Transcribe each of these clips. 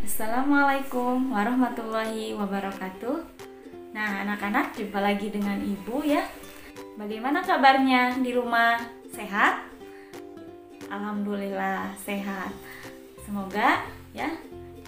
Assalamualaikum warahmatullahi wabarakatuh. Nah, anak-anak, jumpa lagi dengan Ibu ya. Bagaimana kabarnya di rumah? Sehat? Alhamdulillah sehat. Semoga ya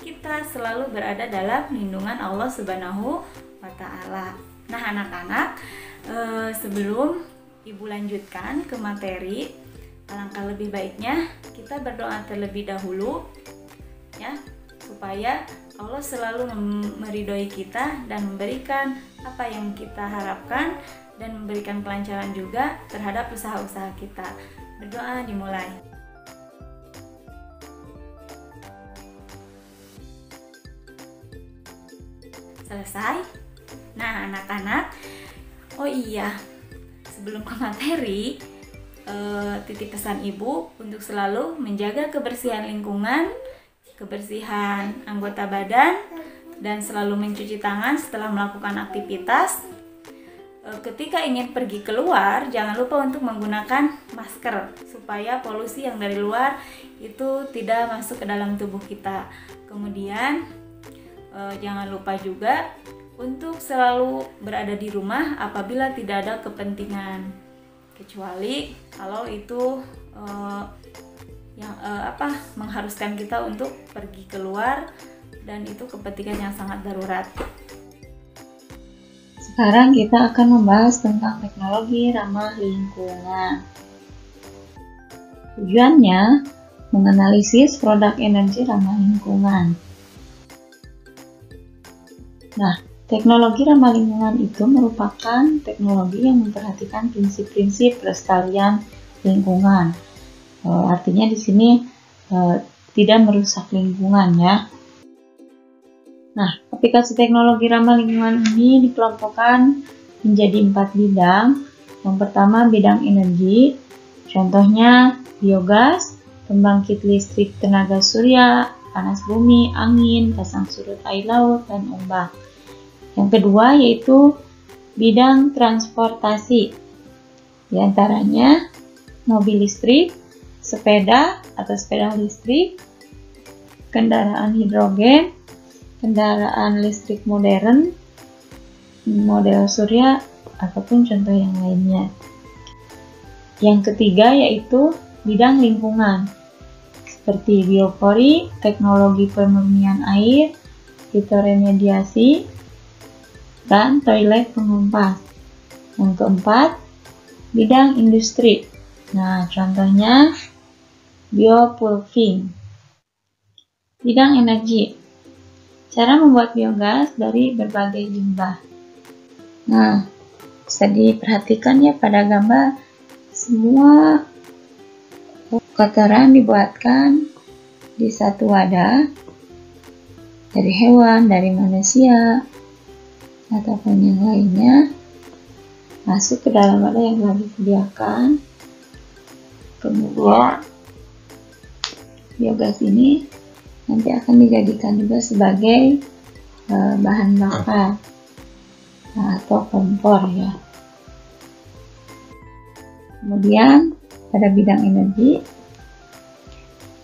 kita selalu berada dalam lindungan Allah Subhanahu wa Ta'ala. Nah, anak-anak, sebelum Ibu lanjutkan ke materi, alangkah lebih baiknya kita berdoa terlebih dahulu ya, supaya Allah selalu meridhoi kita dan memberikan apa yang kita harapkan dan memberikan kelancaran juga terhadap usaha-usaha kita. Berdoa dimulai. Selesai? Nah, anak-anak, oh iya, sebelum ke materi, titip pesan Ibu untuk selalu menjaga kebersihan lingkungan, kebersihan anggota badan, dan selalu mencuci tangan setelah melakukan aktivitas. Ketika ingin pergi keluar, jangan lupa untuk menggunakan masker supaya polusi yang dari luar itu tidak masuk ke dalam tubuh kita. Kemudian jangan lupa juga untuk selalu berada di rumah apabila tidak ada kepentingan, kecuali kalau itu yang mengharuskan kita untuk pergi keluar dan itu kepentingan yang sangat darurat. Sekarang kita akan membahas tentang teknologi ramah lingkungan. Tujuannya menganalisis produk energi ramah lingkungan. Nah, teknologi ramah lingkungan itu merupakan teknologi yang memperhatikan prinsip-prinsip pelestarian lingkungan. Artinya di sini tidak merusak lingkungan ya. Nah, aplikasi teknologi ramah lingkungan ini dikelompokkan menjadi 4 bidang. Yang pertama bidang energi, contohnya biogas, pembangkit listrik tenaga surya, panas bumi, angin, pasang surut air laut, dan ombak. Yang kedua yaitu bidang transportasi, di antaranya mobil listrik, sepeda atau sepeda listrik, kendaraan hidrogen, kendaraan listrik modern, model surya, ataupun contoh yang lainnya. Yang ketiga yaitu bidang lingkungan, seperti biopori, teknologi pemurnian air, fitoremediasi, dan toilet pengumpas. Yang keempat, bidang industri. Nah, contohnya biopulving. Bidang energi, cara membuat biogas dari berbagai limbah. Nah, bisa diperhatikan ya pada gambar, semua kotoran dibuatkan di satu wadah dari hewan, dari manusia, ataupun yang lainnya, masuk ke dalam wadah yang telah disediakan. Kemudian biogas ini nanti akan dijadikan juga sebagai bahan bakar atau kompor ya. Kemudian pada bidang energi,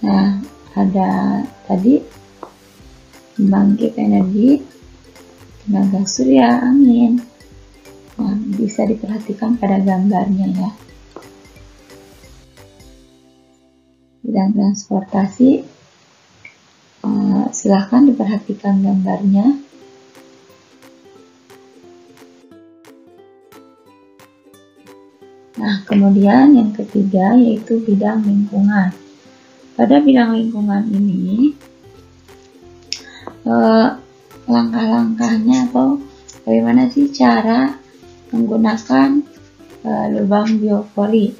nah ada tadi pembangkit energi tenaga surya, angin. Nah, bisa diperhatikan pada gambarnya ya. Bidang transportasi, silahkan diperhatikan gambarnya. Nah, kemudian yang ketiga yaitu bidang lingkungan. Pada bidang lingkungan ini, langkah-langkahnya atau bagaimana sih cara menggunakan lubang biopori.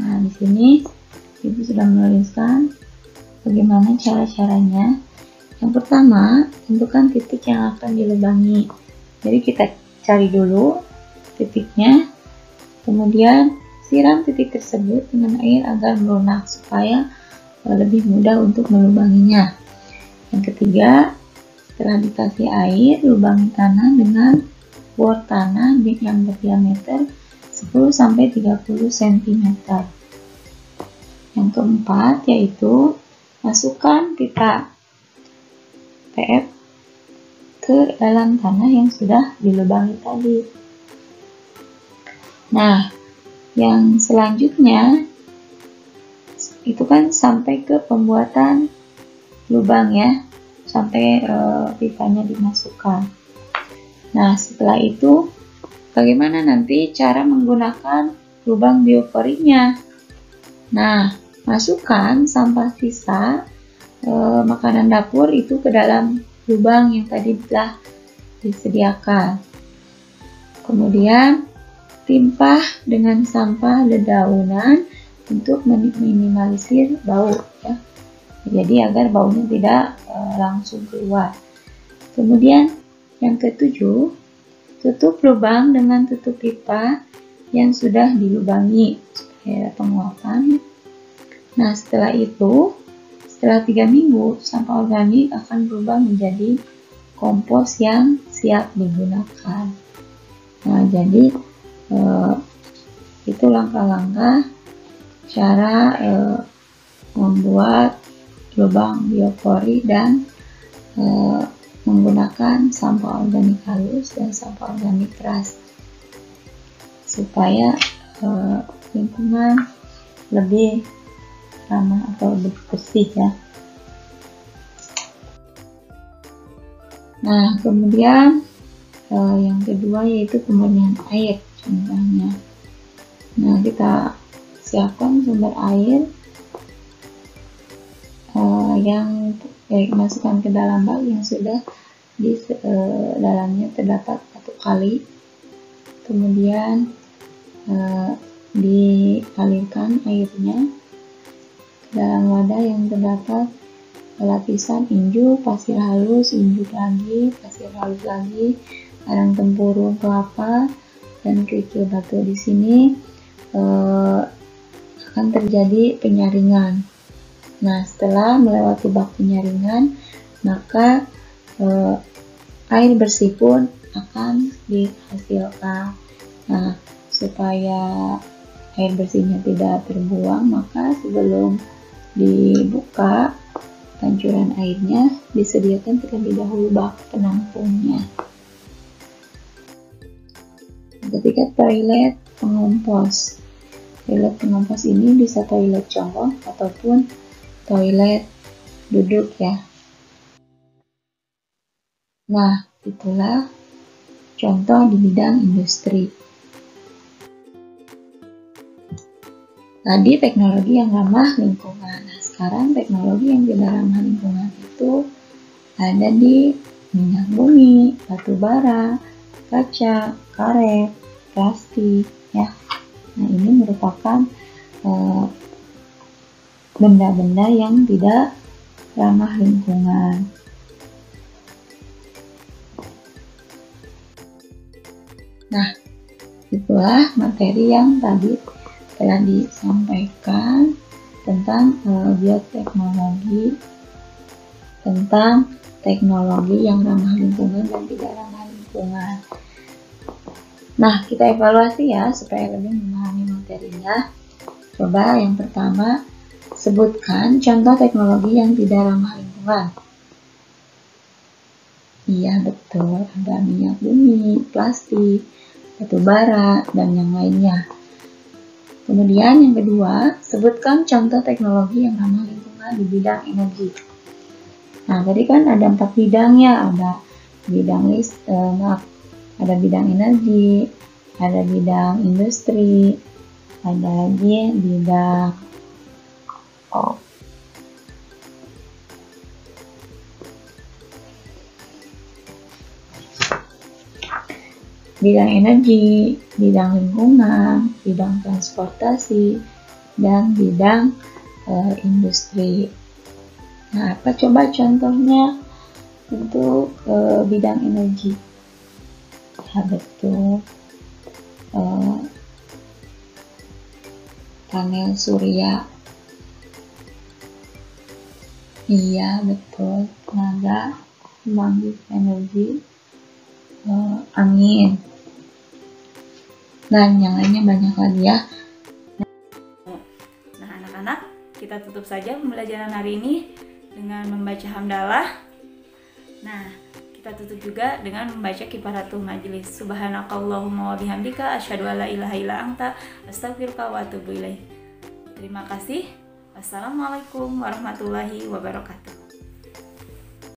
Nah, di sini Ibu sudah menuliskan bagaimana cara-caranya. Yang pertama, tentukan titik yang akan dilubangi. Jadi kita cari dulu titiknya, kemudian siram titik tersebut dengan air agar melunak supaya lebih mudah untuk melubanginya. Yang ketiga, setelah dikasih air, lubangi tanah dengan bor tanah yang berdiameter 10-30 cm. Yang keempat yaitu masukkan pita PF ke dalam tanah yang sudah dilubangi tadi. Nah, yang selanjutnya itu kan sampai ke pembuatan lubang ya, sampai pipanya dimasukkan. Nah, setelah itu bagaimana nanti cara menggunakan lubang bioporinya? Nah, masukkan sampah sisa makanan dapur itu ke dalam lubang yang tadi telah disediakan. Kemudian timpah dengan sampah dedaunan untuk meminimalisir bau ya. Jadi agar baunya tidak langsung keluar. Kemudian yang ketujuh, tutup lubang dengan tutup pipa yang sudah dilubangi supaya ada penguapan. Nah, setelah itu, setelah 3 minggu, sampah organik akan berubah menjadi kompos yang siap digunakan. Nah, jadi itu langkah-langkah cara membuat lubang biopori dan menggunakan sampah organik halus dan sampah organik keras supaya lingkungan lebih ramah atau lebih bersih ya. Nah, kemudian yang kedua yaitu pemurnian air contohnya. Nah, kita siapkan sumber air yang masukkan ke dalam bak yang sudah di dalamnya terdapat batu kali. Kemudian dialirkan airnya ke dalam wadah yang terdapat lapisan inju, pasir halus, inju lagi, pasir halus lagi, arang tempurung kelapa, dan kerikil batu. Di sini akan terjadi penyaringan. Nah, setelah melewati bak penyaringan, maka air bersih pun akan dihasilkan. Nah, supaya air bersihnya tidak terbuang, maka sebelum dibuka pancuran airnya disediakan terlebih dahulu bak penampungnya. Ketika toilet pengompos, toilet pengompos ini bisa toilet congkok ataupun toilet duduk ya. Nah, itulah contoh di bidang industri. Tadi teknologi yang ramah lingkungan. Nah, sekarang teknologi yang tidak ramah lingkungan itu ada di minyak bumi, batu bara, kaca, karet, plastik ya. Nah, ini merupakan benda-benda yang tidak ramah lingkungan. Nah, itulah materi yang tadi telah disampaikan tentang bioteknologi, tentang teknologi yang ramah lingkungan dan tidak ramah lingkungan. Nah, kita evaluasi ya supaya lebih memahami materinya. Coba yang pertama, sebutkan contoh teknologi yang tidak ramah lingkungan. Iya, betul. Ada minyak bumi, plastik, batu bara, dan yang lainnya. Kemudian yang kedua, sebutkan contoh teknologi yang ramah lingkungan di bidang energi. Nah, tadi kan ada 4 bidang ya. Ada bidang ada bidang energi, ada bidang industri, ada lagi bidang bidang energi, bidang lingkungan, bidang transportasi, dan bidang industri. Nah, apa coba contohnya untuk bidang energi? Ya, betul. Panel surya. Iya, betul. Tenaga pembangkit energi angin. Dan yang lainnya banyak lagi ya. Nah, anak-anak, kita tutup saja pembelajaran hari ini dengan membaca hamdalah. Nah, kita tutup juga dengan membaca kifaratul majlis. Subhanakallahumma wa bihamdika asyhadu alla ilaha illa anta astaghfiruka wa atubu ilaik. Terima kasih. Wassalamualaikum warahmatullahi wabarakatuh.